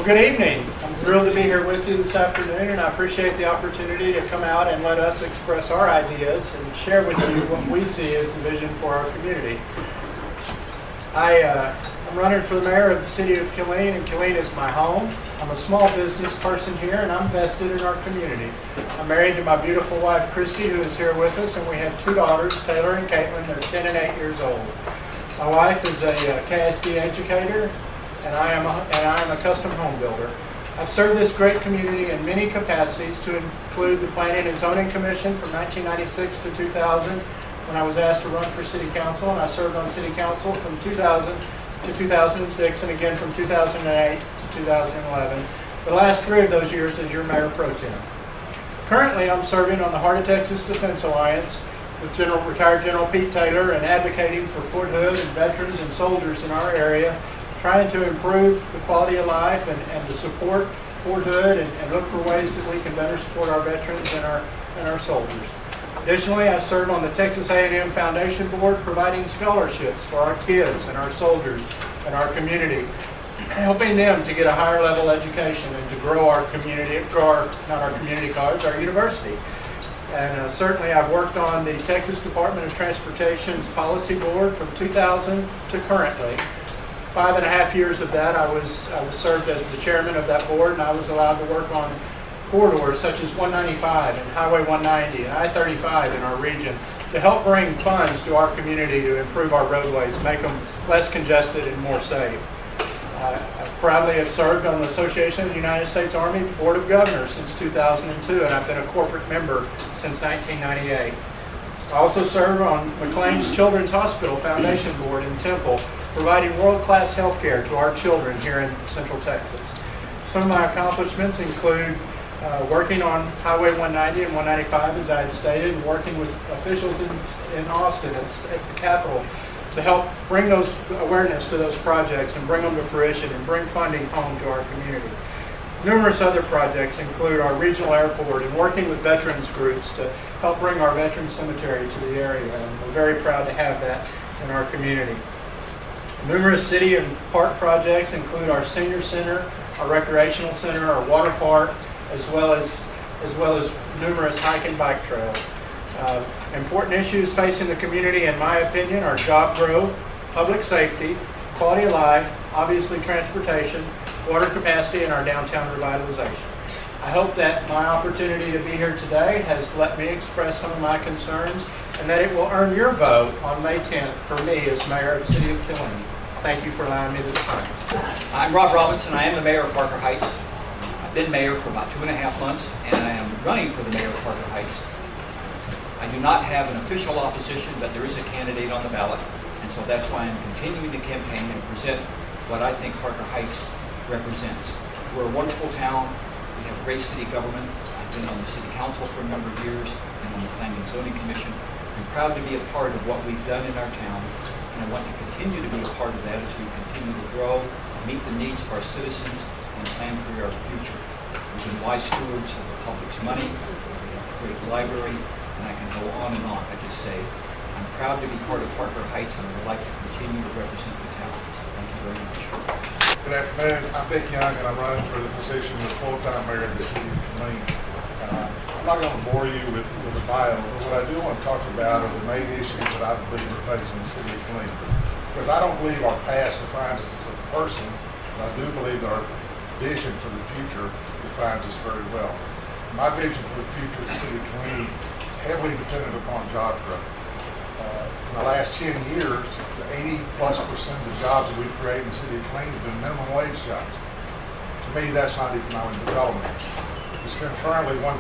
Well, good evening. I'm thrilled to be here with you this afternoon, and I appreciate the opportunity to come out and let us express our ideas and share with you what we see as the vision for our community. I'm running for the mayor of the city of Killeen, and Killeen is my home. I'm a small business person here, and I'm vested in our community. I'm married to my beautiful wife, Christy, who is here with us, and we have two daughters, Taylor and Caitlin. They're 10 and 8 years old. My wife is a KSD educator, and I am a custom home builder. I've served this great community in many capacities, to include the Planning and Zoning Commission from 1996 to 2000, when I was asked to run for city council, and I served on city council from 2000 to 2006, and again from 2008 to 2011. The last 3 of those years as your mayor pro tem. Currently, I'm serving on the Heart of Texas Defense Alliance with retired General Pete Taylor, and advocating for Fort Hood and veterans and soldiers in our area, trying to improve the quality of life and to support Fort Hood and look for ways that we can better support our veterans and our soldiers. Additionally, I serve on the Texas A&M Foundation Board, providing scholarships for our kids and our soldiers and our community, helping them to get a higher level education and to grow our community, our university. And certainly I've worked on the Texas Department of Transportation's Policy Board from 2000 to currently. 5.5 years of that, I was served as the chairman of that board, and I was allowed to work on corridors such as 195 and Highway 190 and I-35 in our region to help bring funds to our community to improve our roadways, make them less congested and more safe. I proudly have served on the Association of the United States Army Board of Governors since 2002, and I've been a corporate member since 1998. I also serve on McLean's Children's Hospital Foundation Board in Temple, providing world-class health care to our children here in Central Texas. Some of my accomplishments include working on Highway 190 and 195, as I had stated, and working with officials in Austin at the Capitol to help bring those awareness to those projects and bring them to fruition and bring funding home to our community. Numerous other projects include our regional airport and working with veterans groups to help bring our veterans cemetery to the area, and we're very proud to have that in our community. Numerous city and park projects include our senior center, our recreational center, our water park, as well as numerous hike and bike trails. Important issues facing the community, in my opinion, are job growth, public safety, quality of life, obviously transportation, water capacity, and our downtown revitalization. I hope that my opportunity to be here today has let me express some of my concerns, and that it will earn your vote on May 10th for me as mayor of the city of Killeen. Thank you for allowing me this time. I'm Rob Robinson. I am the mayor of Parker Heights. I've been mayor for about 2.5 months, and I am running for the mayor of Parker Heights. I do not have an official opposition, but there is a candidate on the ballot, and so that's why I'm continuing to campaign and present what I think Parker Heights represents. We're a wonderful town. We have great city government. I've been on the city council for a number of years and on the Planning and Zoning Commission. I'm proud to be a part of what we've done in our town, and I want to continue to be a part of that as we continue to grow, meet the needs of our citizens, and plan for our future. We've been wise stewards of the public's money. We have a great library, and I can go on and on. I just say I'm proud to be part of Parker Heights, and I would like to continue to represent the town. Thank you very much. Good afternoon. I'm Dick Young, and I'm running for the position of full-time mayor of the city of Killeen. I'm not going to bore you with the bio, but what I do want to talk about are the main issues that I believe we're facing in the city of Killeen. Because I don't believe our past defines us as a person, but I do believe that our vision for the future defines us very well. My vision for the future of the city of Killeen is heavily dependent upon job growth. In the last 10 years, the 80+% of the jobs that we create in the city of Killeen have been minimum wage jobs. To me, that's not economic development. We spend currently $1.6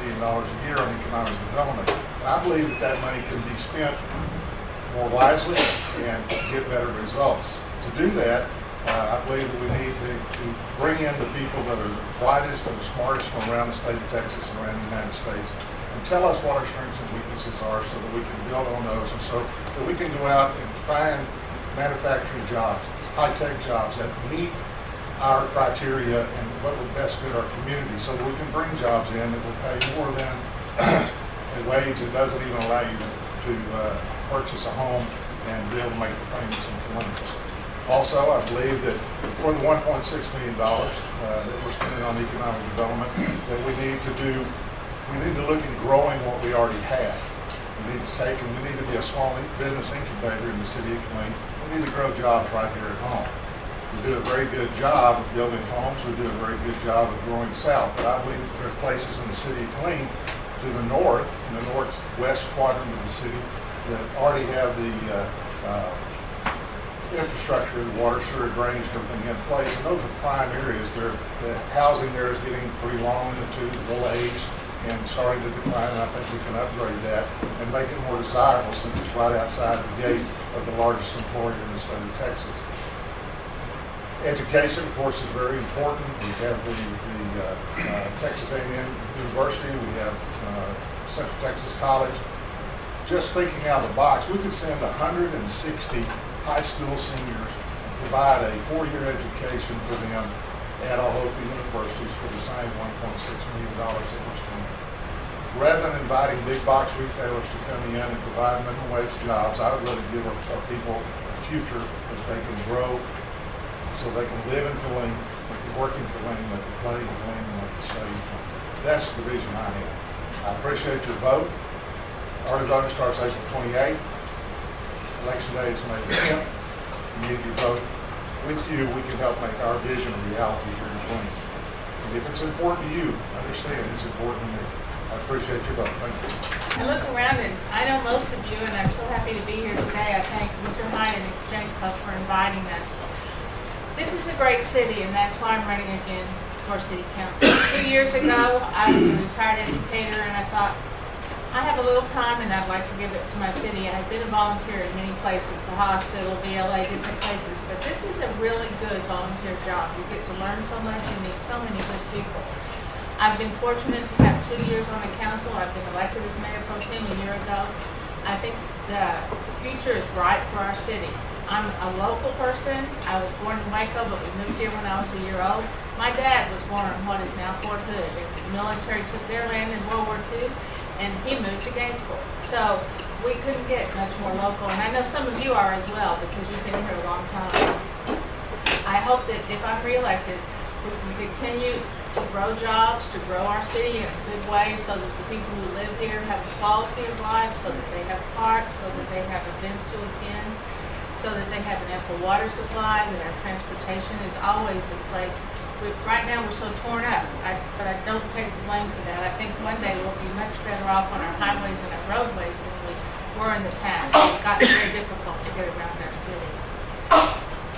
million a year on economic development, and I believe that money can be spent more wisely and get better results. To do that, I believe that we need to bring in the people that are the brightest and the smartest from around the state of Texas and around the United States, and tell us what our strengths and weaknesses are so that we can build on those, and so that we can go out and find manufacturing jobs, high-tech jobs that meet our criteria and what would best fit our community, so that we can bring jobs in that will pay more than a wage that doesn't even allow you to purchase a home and be able to make the payments in Killeen. Also, I believe that for the $1.6 million that we're spending on economic development, that we need to look at growing what we already have. We need to be a small business incubator in the city of Killeen. We need to grow jobs right here at home. We do a very good job of building homes. We do a very good job of growing south. But I believe that there's places in the city of Killeen to the north, in the northwest quadrant of the city, that already have the infrastructure, the water, sewer, drainage, everything in place. And those are prime areas. The housing there is getting pretty long in the tooth, middle-aged, and starting to decline. And I think we can upgrade that and make it more desirable since it's right outside the gate of the largest employer in the state of Texas. Education, of course, is very important. We have the Texas A&M University. We have Central Texas College. Just thinking out of the box, we could send 160 high school seniors and provide a 4-year education for them at all local universities for the same $1.6 million that we're spending. Rather than inviting big box retailers to come in and provide minimum wage jobs, I would rather give our people a future that they can grow, so they can live in Killeen, they can work in Killeen, they can play in Killeen, and they can stay in Killeen. That's the vision I have. I appreciate your vote. Early voting starts April 28th. Election day is May 10th. We need your vote. With you, we can help make our vision a reality here in Killeen. And if it's important to you, understand it's important to me. I appreciate your vote. Thank you. I look around and I know most of you, and I'm so happy to be here today. I thank Mr. Hyde and Mr. Jacob for inviting us. This is a great city, and that's why I'm running again for city council. 2 years ago, I was a retired educator, and I thought, I have a little time, and I'd like to give it to my city. I've been a volunteer in many places, the hospital, VLA, different places, but this is a really good volunteer job. You get to learn so much and meet so many good people. I've been fortunate to have 2 years on the council. I've been elected as mayor pro tem a year ago. I think the future is bright for our city. I'm a local person. I was born in Waco, but we moved here when I was a year old. My dad was born in what is now Fort Hood. The military took their land in World War II, and he moved to Gainesville. So we couldn't get much more local, and I know some of you are as well because you've been here a long time. I hope that if I'm reelected, we can continue to grow jobs, to grow our city in a good way so that the people who live here have a quality of life, so that they have parks, so that they have events to attend, so that they have an ample water supply, that our transportation is always in place. Right now we're so torn up, but I don't take the blame for that. I think one day we'll be much better off on our highways and our roadways than we were in the past. It's gotten very difficult to get around our city.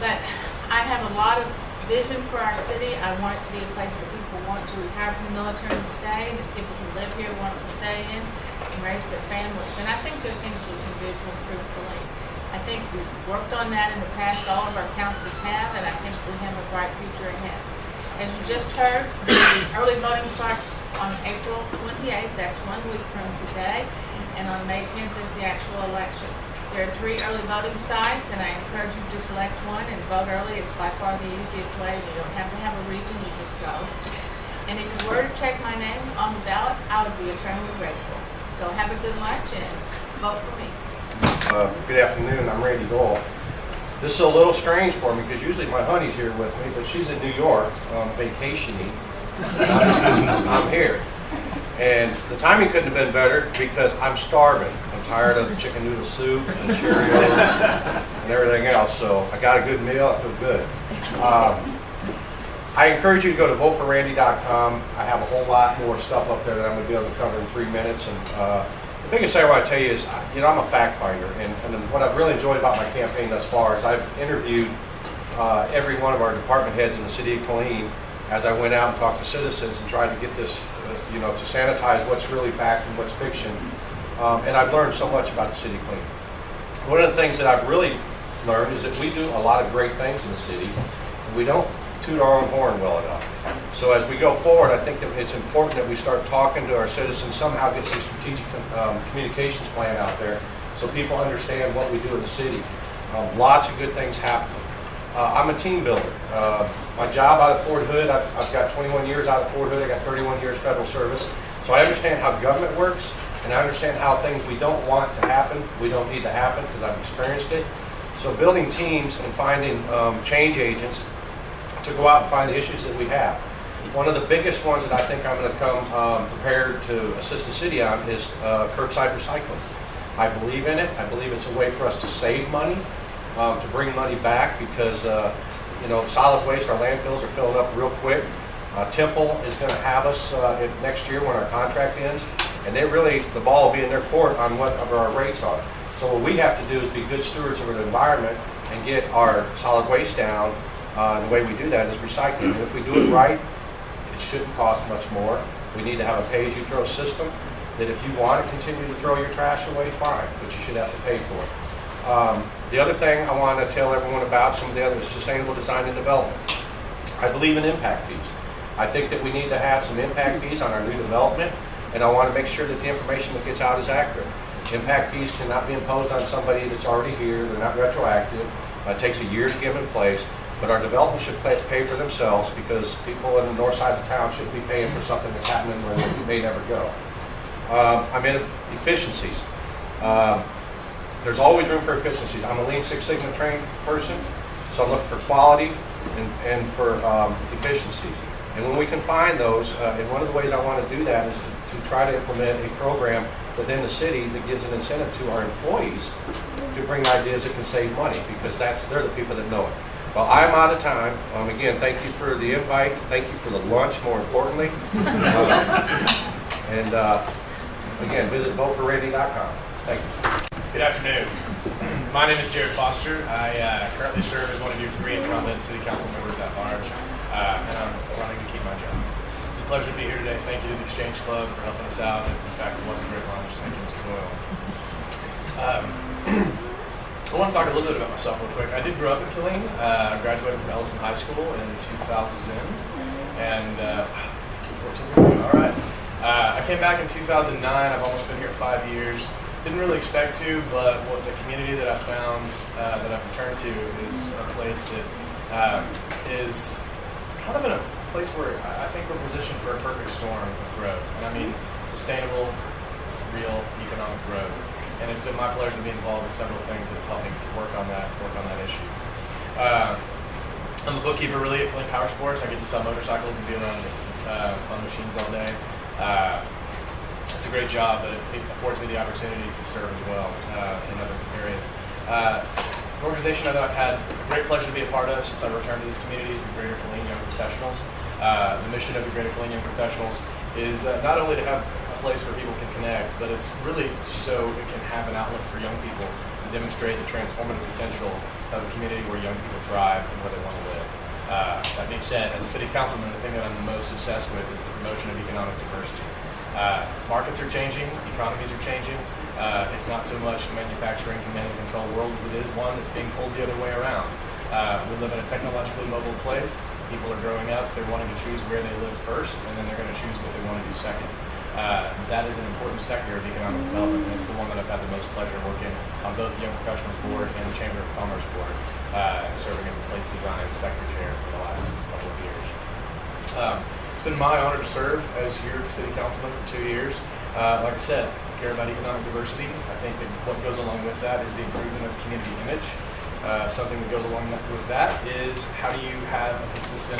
But I have a lot of vision for our city. I want it to be a place that people want to retire from the military and stay, that people who live here want to stay in and raise their families. And I think there are things we can do to improve Killeen. I think we've worked on that in the past. All of our councils have, and I think we have a bright future ahead. As you just heard, the early voting starts on April 28th. That's 1 week from today. And on May 10th is the actual election. There are 3 early voting sites, and I encourage you to select one and vote early. It's by far the easiest way. You don't have to have a reason. You just go. And if you were to check my name on the ballot, I would be eternally grateful. So have a good lunch and vote for me. Good afternoon, I'm Randy Dole. This is a little strange for me because usually my honey's here with me, but she's in New York vacationing. I'm here. And the timing couldn't have been better because I'm starving. I'm tired of the chicken noodle soup and Cheerios and everything else. So I got a good meal, I feel good. I encourage you to go to voteforrandy.com. I have a whole lot more stuff up there that I'm going to be able to cover in 3 minutes. And the biggest thing I want to tell you is, I'm a fact finder, and what I've really enjoyed about my campaign thus far is I've interviewed every one of our department heads in the city of Killeen as I went out and talked to citizens and tried to get this, to sanitize what's really fact and what's fiction. And I've learned so much about the city of Killeen. One of the things that I've really learned is that we do a lot of great things in the city, and we don't toot our own horn well enough. So as we go forward, I think that it's important that we start talking to our citizens, somehow get some strategic communications plan out there so people understand what we do in the city. Lots of good things happening. I'm a team builder. My job out at Fort Hood, I've got 21 years out of Fort Hood. I got 31 years federal service. So I understand how government works, and I understand how things we don't want to happen, we don't need to happen because I've experienced it. So building teams and finding change agents to go out and find the issues that we have. One of the biggest ones that I think I'm going to come prepared to assist the city on is curbside recycling. I believe in it. I believe it's a way for us to save money, to bring money back because, solid waste, our landfills are filling up real quick. Temple is going to have us next year when our contract ends, and the ball will be in their court on whatever our rates are. So what we have to do is be good stewards of the environment and get our solid waste down. The way we do that is recycling. And if we do it right, it shouldn't cost much more. We need to have a pay-as-you-throw system that if you want to continue to throw your trash away, fine, but you should have to pay for it. The other thing I want to tell everyone about, some of the other sustainable design and development. I believe in impact fees. I think that we need to have some impact fees on our new development, and I want to make sure that the information that gets out is accurate. Impact fees cannot be imposed on somebody that's already here. They're not retroactive. It takes a year to get them in place. But our development should pay for themselves because people in the north side of town should be paying for something that's happening where they may never go. I'm in efficiencies. There's always room for efficiencies. I'm a Lean Six Sigma trained person, so I'm looking for quality and for efficiencies. And when we can find those, and one of the ways I want to do that is to try to implement a program within the city that gives an incentive to our employees to bring ideas that can save money because they're the people that know it. Well, I'm out of time. Again, thank you for the invite. Thank you for the lunch, more importantly. Again, visit voteforrandy.com. Thank you. Good afternoon. My name is Jared Foster. I currently serve as one of your 3 incumbent city council members at large, and I'm running to keep my job. It's a pleasure to be here today. Thank you to the Exchange Club for helping us out. In fact, it was a great lunch. Thank you, Mr. Doyle. I want to talk a little bit about myself real quick. I did grow up in Killeen. I graduated from Ellison High School in 2000, and 14 years ago. All right. I came back in 2009. I've almost been here 5 years. Didn't really expect to, but what the community that I found that I've returned to is a place that is kind of in a place where I think we're positioned for a perfect storm of growth. And I mean sustainable, real economic growth. And it's been my pleasure to be involved in several things that have helped me work on that issue. I'm a bookkeeper really at Killeen Power Sports. I get to sell motorcycles and be around fun machines all day. It's a great job, but it affords me the opportunity to serve as well in other areas. An organization that I've had great pleasure to be a part of since I returned to this community is the Greater Killeen Young Professionals. The mission of the Greater Killeen Young Professionals is not only to have a place where people can connect, but it's really so it can have an outlet for young people to demonstrate the transformative potential of a community where young people thrive and where they want to live. That being said, as a city councilman, the thing that I'm the most obsessed with is the promotion of economic diversity. Markets are changing, economies are changing. It's not so much a manufacturing command and control world as it is one that's being pulled the other way around. We live in a technologically mobile place. People are growing up, they're wanting to choose where they live first, and then they're going to choose what they want to do second. That is an important sector of economic development, and it's the one that I've had the most pleasure working on both the Young Professionals Board and the Chamber of Commerce Board, serving as the place design sector chair for the last couple of years. It's been my honor to serve as your city councilman for 2 years. Like I said, I care about economic diversity. I think that what goes along with that is the improvement of community image. Something that goes along with that is how do you have a consistent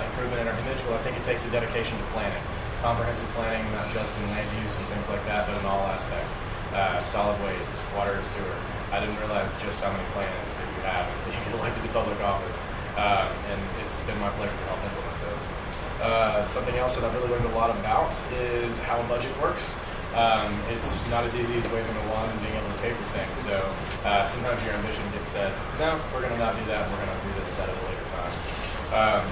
improvement in our image? Well, I think it takes a dedication to planning. Comprehensive planning, not just in land use and things like that, but in all aspects. Solid waste, water and sewer. I didn't realize just how many plans that you have until you get elected to public office. And it's been my pleasure to help implement those. Something else that I've really learned a lot about is how a budget works. It's not as easy as waving a wand and being able to pay for things. So sometimes your ambition gets said, no, we're going to not do that. We're going to revisit that at a later time.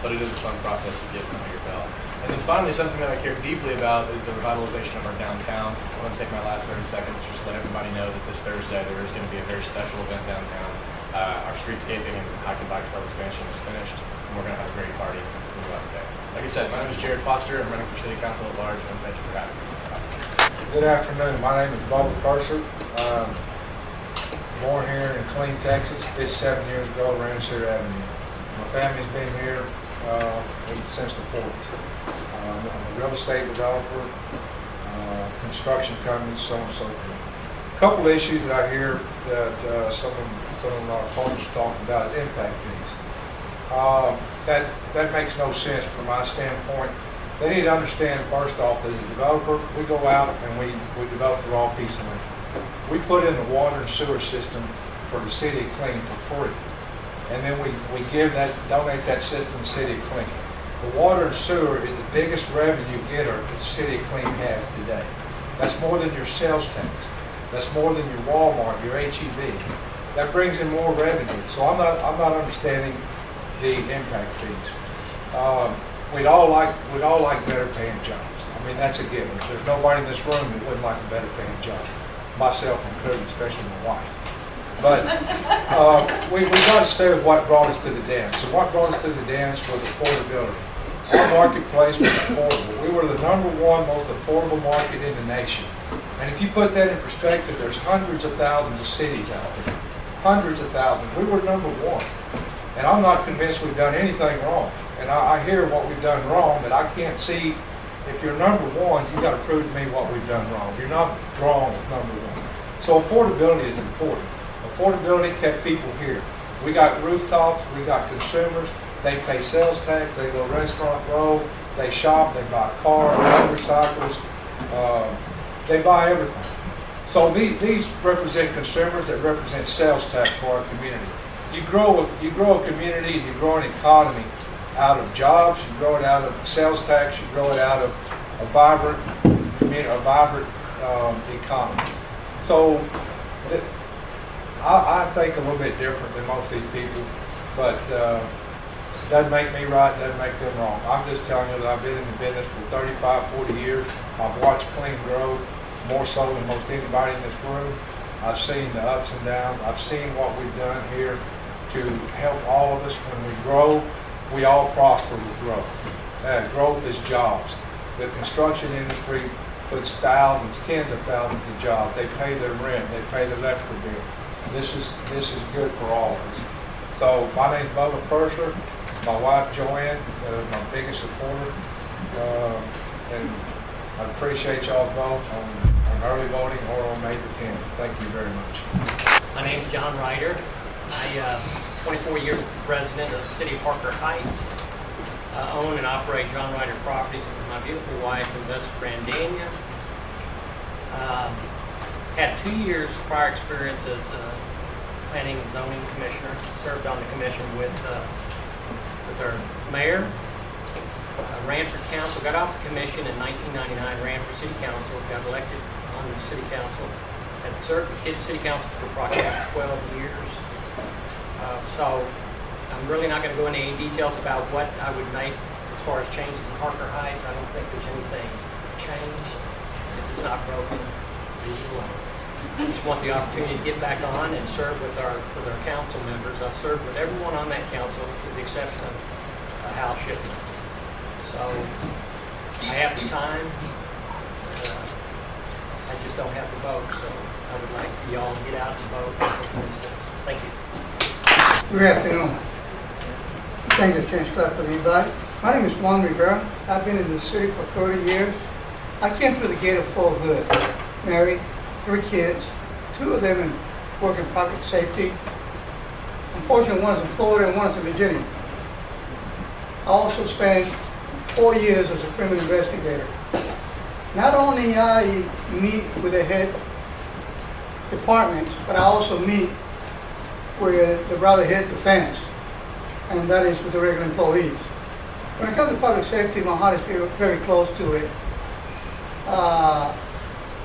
But it is a fun process to get under your belt. And then finally, something that I care deeply about is the revitalization of our downtown. I want to take my last 30 seconds to just let everybody know that this Thursday there is going to be a very special event downtown. Our streetscaping and hike and bike trail expansion is finished, and we're going to have a great party. Like I said, my name is Jared Foster. I'm running for City Council at large, and thank you for having me. Good afternoon. My name is Bubba Purser. Born here in Killeen, Texas. 57 years ago, Rancher Avenue. My family's been here since the 40s. I'm a real estate developer, construction company, so on and so forth. Couple of issues that I hear that some of our partners are talking about is impact fees. That makes no sense from my standpoint. They need to understand, first off, as a developer, we go out and we develop the raw piece of land. We put in the water and sewer system for the city of Clean for free. And then we donate that system to the city of Clean. The water and sewer is the biggest revenue getter that the city of Clean has today. That's more than your sales tax. That's more than your Walmart, your HEB. That brings in more revenue. So I'm not understanding the impact fees. We'd all like better paying jobs. I mean, that's a given. There's nobody in this room that wouldn't like a better paying job. Myself included, especially my wife. But we got to stay with what brought us to the dance. So what brought us to the dance was affordability. Our marketplace was affordable. We were the #1 most affordable market in the nation. And if you put that in perspective, there's hundreds of thousands of cities out there. Hundreds of thousands. We were #1. And I'm not convinced we've done anything wrong. And I hear what we've done wrong, but I can't see, if you're #1, you've got to prove to me what we've done wrong. You're not wrong with #1. So affordability is important. Affordability kept people here. We got rooftops, we got consumers, they pay sales tax, they go Restaurant Row, they shop, they buy cars, motorcycles, they buy everything. So these represent consumers that represent sales tax for our community. You grow a community and you grow an economy out of jobs, you grow it out of sales tax, you grow it out of a vibrant community, a vibrant economy. So I think a little bit different than most of these people, but doesn't make me right, doesn't make them wrong. I'm just telling you that I've been in the business for 35, 40 years. I've watched Clean grow more so than most anybody in this room. I've seen the ups and downs. I've seen what we've done here to help all of us. When we grow, we all prosper with growth. Growth is jobs. The construction industry puts thousands, tens of thousands of jobs. They pay their rent. They pay their electrical bill. This is good for all of us. So my name's Bubba Purser. My wife Joanne is my biggest supporter, and I appreciate y'all's vote on early voting or on May the 10th. Thank you very much. My name is John Ryder. I 24 years president of the city of Parker Heights. Own and operate John Ryder Properties with my beautiful wife and best friend Dania. Had 2 years prior experience as planning and zoning commissioner. Served on the commission with our mayor. Ran for council. Got off the commission in 1999. Ran for city council. Got elected on the city council. Had served the city council for approximately 12 years. So I'm really not going to go into any details about what I would make as far as changes in Parker Heights. I don't think there's anything changed. If it's not broken, leave it alone. I just want the opportunity to get back on and serve with our council members. I've served with everyone on that council with the exception of Hal Shipman. So I have the time. I just don't have the vote. So I would like for y'all to get out and vote on the 26th. Thank you. Good afternoon. Thank you, James Clark, for the invite. My name is Juan Rivera. I've been in the city for 30 years. I came through the gate of Fort Hood, married, 3 kids, 2 of them work in public safety. Unfortunately, one is in Florida and one is in Virginia. I also spent 4 years as a criminal investigator. Not only I meet with the head departments, but I also meet with the Brotherhood Defense, and that is with the regular employees. When it comes to public safety, my heart is very, very close to it.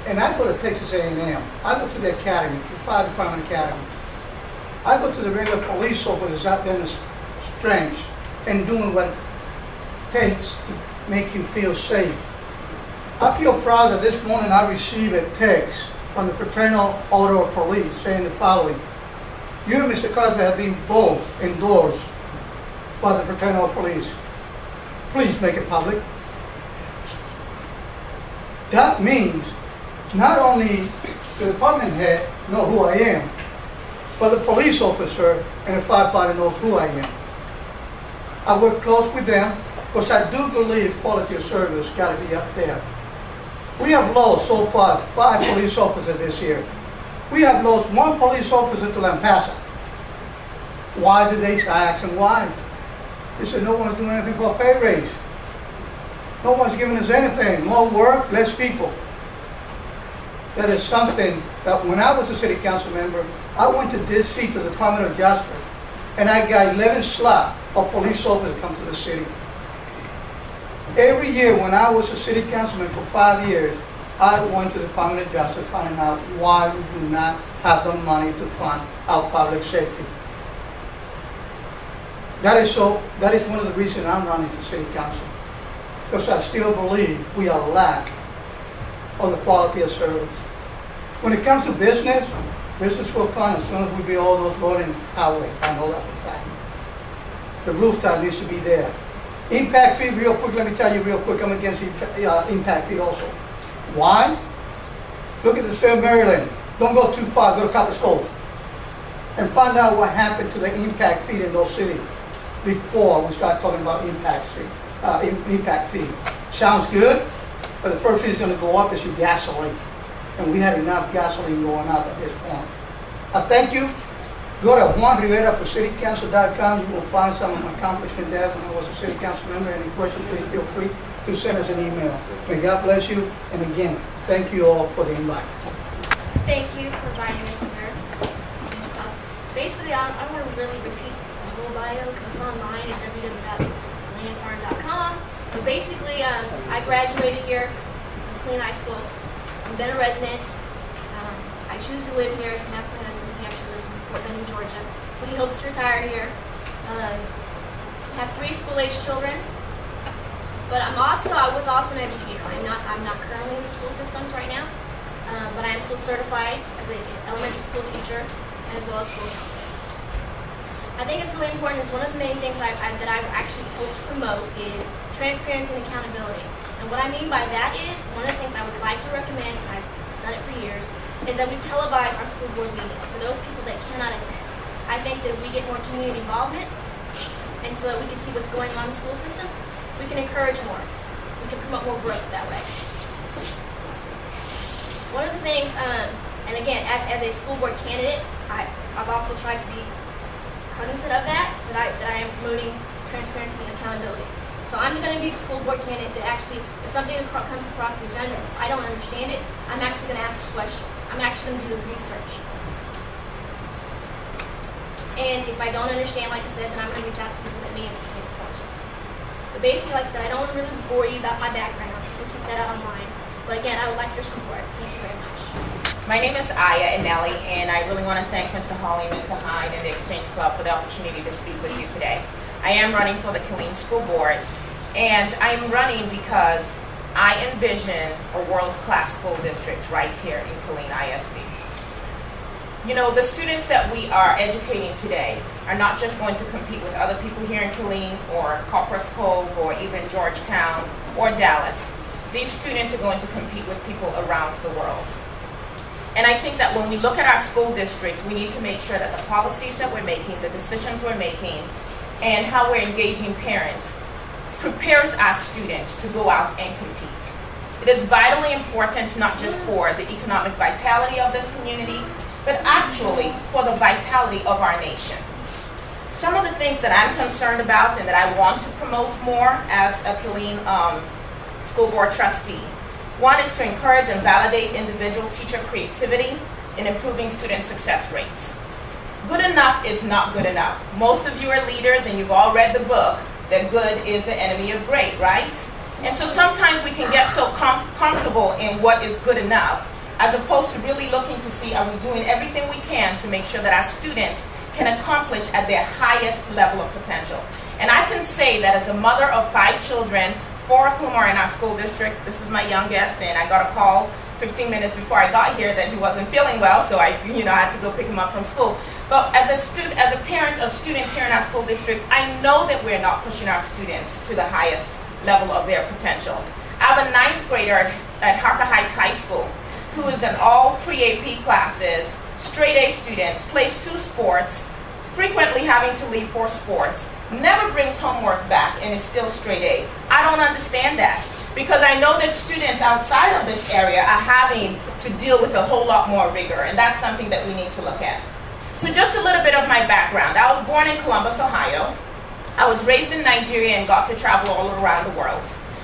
And I go to Texas A&M. I go to the academy, the Fire Department Academy. I go to the regular police officers out there in the strengths and doing what it takes to make you feel safe. I feel proud that this morning I received a text from the Fraternal Order of Police saying the following: you and Mr. Cosby have been both endorsed by the Fraternal Police. Please make it public. That means not only the department head know who I am, but the police officer and the firefighter knows who I am. I work close with them because I do believe quality of service got to be up there. We have lost so far 5 police officers this year. We have lost one police officer to Lampasa. Why did they? I asked them why. They said no one's doing anything for a pay raise. No one's giving us anything. More work, less people. That is something that when I was a city council member, I went to DC, to the Department of Justice, and I got 11 slots of police officers come to the city. Every year when I was a city councilman for 5 years, I went to the Department of Justice finding out why we do not have the money to fund our public safety. That is one of the reasons I'm running for city council. Because I still believe we are lack of the quality of service. When it comes to business, business will come as soon as we build all those roads and highway. I know that for a fact. The rooftop needs to be there. Impact fee, real quick, let me tell you real quick, I'm against impact fee also. Why? Look at the state of Maryland. Don't go too far, go to Copper Cove. And find out what happened to the impact fee in those cities before we start talking about impact fee. Sounds good, but the first thing is going to go up is your gasoline. And we had enough gasoline going up at this point. I thank you. Go to JuanRiveraForCityCouncil.com. You will find some of my accomplishments there when I was a city council member. Any questions, please feel free to send us an email. May God bless you. And again, thank you all for the invite. Thank you for inviting me, sir. Basically, I don't want to really repeat my whole bio because it's online at www.landfarm.com. But basically, I graduated here from McLean High School. I've been a resident. I choose to live here, and that's my husband. He actually lives in Fort Benning, Georgia. But he hopes to retire here. I have 3 school-age children. But I was also an educator. I'm not currently in the school systems right now, but I am still certified as an elementary school teacher as well as school counselor. I think it's really important. It's one of the main things that I've actually hoped to promote is transparency and accountability. And what I mean by that is, one of the things I would like to recommend, and I've done it for years, is that we televise our school board meetings for those people that cannot attend. I think that if we get more community involvement, and so that we can see what's going on in school systems, we can encourage more. We can promote more growth that way. One of the things, and again, as a school board candidate, I've also tried to be cognizant of that I am promoting transparency and accountability. So I'm going to be the school board candidate that actually, if something comes across the agenda, I don't understand it, I'm actually going to ask questions. I'm actually going to do the research. And if I don't understand, like I said, then I'm going to reach out to people that may understand for me. But basically, like I said, I don't want to really bore you about my background. You can check that out online. But again, I would like your support. Thank you very much. My name is Aya Anelli, and I really want to thank Mr. Hawley and Mr. Hyde and the Exchange Club for the opportunity to speak with you today. I am running for the Killeen School Board, and I'm running because I envision a world-class school district right here in Killeen ISD. You know, the students that we are educating today are not just going to compete with other people here in Killeen or Copperas Cove or even Georgetown or Dallas. These students are going to compete with people around the world. And I think that when we look at our school district, we need to make sure that the policies that we're making, the decisions we're making, and how we're engaging parents prepares our students to go out and compete. It is vitally important not just for the economic vitality of this community, but actually for the vitality of our nation. Some of the things that I'm concerned about and that I want to promote more as a Killeen School Board trustee. One is to encourage and validate individual teacher creativity in improving student success rates. Good enough is not good enough. Most of you are leaders and you've all read the book that good is the enemy of great, right? And so sometimes we can get so comfortable in what is good enough as opposed to really looking to see, are we doing everything we can to make sure that our students can accomplish at their highest level of potential. And I can say that as a mother of 5 children, 4 of whom are in our school district, this is my youngest, and I got a call 15 minutes before I got here that he wasn't feeling well, so I had to go pick him up from school. But as a parent of students here in our school district, I know that we're not pushing our students to the highest level of their potential. I have a 9th grader at Harker Heights High School who is in all pre-AP classes, straight A student, plays 2 sports, frequently having to leave for sports, never brings homework back, and is still straight A. I don't understand that. because I know that students outside of this area are having to deal with a whole lot more rigor, and that's something that we need to look at. So just a little bit of my background. I was born in Columbus, Ohio. I was raised in Nigeria and got to travel all around the world.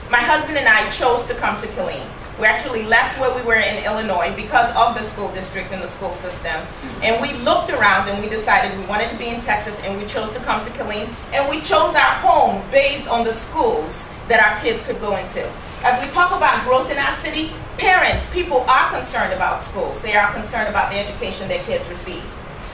My husband and I chose to come to Killeen. We actually left where we were in Illinois because of the school district and the school system. And we looked around and we decided we wanted to be in Texas, and we chose to come to Killeen. And we chose our home based on the schools that our kids could go into. As we talk about growth in our city, parents, people are concerned about schools. They are concerned about the education their kids receive.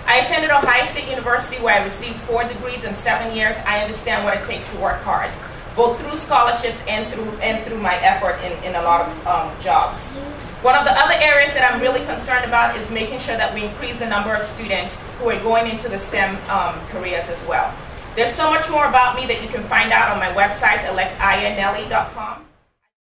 I attended Ohio State University, where I received 4 degrees in 7 years. I understand what it takes to work hard, both through scholarships and through my effort in a lot of jobs. One of the other areas that I'm really concerned about is making sure that we increase the number of students who are going into the STEM careers as well. There's so much more about me that you can find out on my website, electayanelli.com.